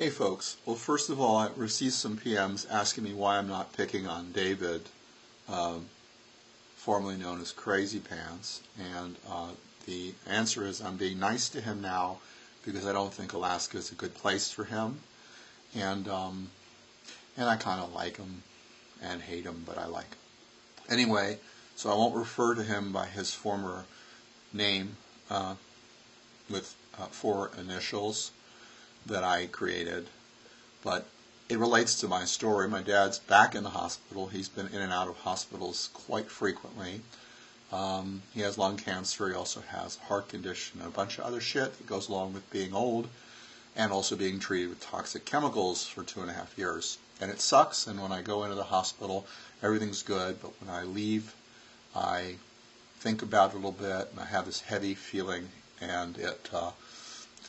Hey folks, well first of all I received some PMs asking me why I'm not picking on David, formerly known as Crazy Pants, and the answer is I'm being nice to him now because I don't think Alaska is a good place for him, and I kind of like him and hate him, but I like him. Anyway, so I won't refer to him by his former name with 4 initials that I created, but it relates to my story. My dad's back in the hospital. He's been in and out of hospitals quite frequently. He has lung cancer. He also has a heart condition and a bunch of other shit that goes along with being old, and also being treated with toxic chemicals for 2.5 years. And it sucks, and when I go into the hospital, everything's good, but when I leave, I think about it a little bit, and I have this heavy feeling, and it's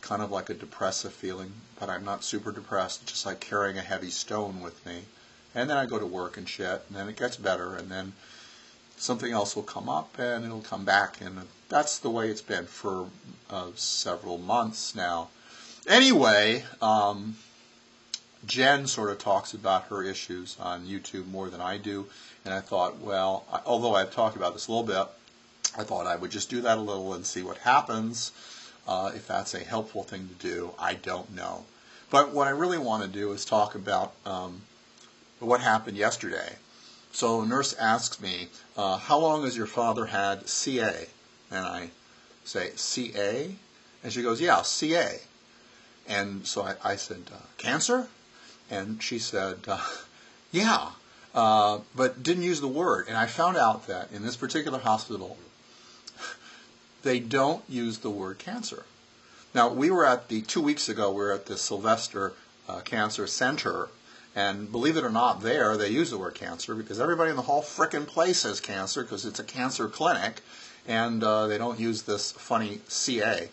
kind of like a depressive feeling, but I'm not super depressed, it's just like carrying a heavy stone with me. And then I go to work and shit, and then it gets better, and then something else will come up, and it'll come back, and that's the way it's been for several months now. Anyway, Jen sort of talks about her issues on YouTube more than I do, and I thought, well, although I've talked about this a little bit, I thought I would just do that a little and see what happens. If that's a helpful thing to do, I don't know. But what I really want to do is talk about what happened yesterday. So a nurse asks me, how long has your father had CA? And I say, CA? And she goes, yeah, CA. And so I said, cancer? And she said, yeah, but didn't use the word. And I found out that in this particular hospital, they don't use the word cancer. Now, we were at 2 weeks ago, we were at the Sylvester Cancer Center, and believe it or not, there they use the word cancer because everybody in the whole frickin' place has cancer because it's a cancer clinic, and they don't use this funny CA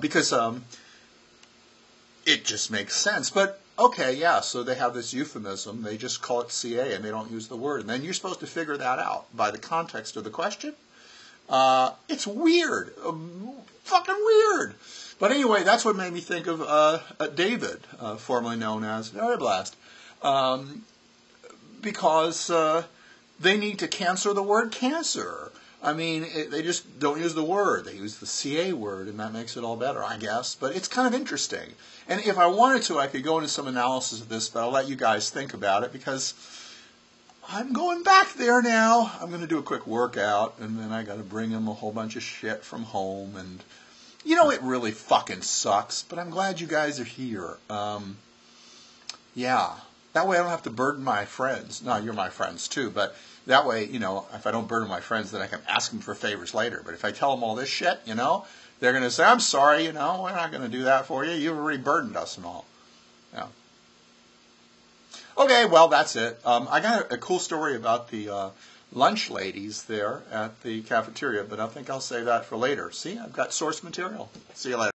because it just makes sense. But okay, yeah, so they have this euphemism, they just call it CA and they don't use the word, and then you're supposed to figure that out by the context of the question. It's weird, fucking weird. But anyway, that's what made me think of David, formerly known as Air Blast, because they need to cancel the word cancer. I mean, they just don't use the word. They use the CA word, and that makes it all better, I guess. But it's kind of interesting. And if I wanted to, I could go into some analysis of this, but I'll let you guys think about it, because I'm going back there now. I'm going to do a quick workout, and then I got to bring him a whole bunch of shit from home, and you know, it really fucking sucks, but I'm glad you guys are here. Yeah, that way I don't have to burden my friends. No, you're my friends too, but that way, you know, if I don't burden my friends, then I can ask them for favors later. But if I tell them all this shit, you know, they're going to say, I'm sorry, you know, we're not going to do that for you. You've already burdened us and all. Yeah. Okay, well, that's it. I got a cool story about the lunch ladies there at the cafeteria, but I think I'll save that for later. See, I've got source material. See you later.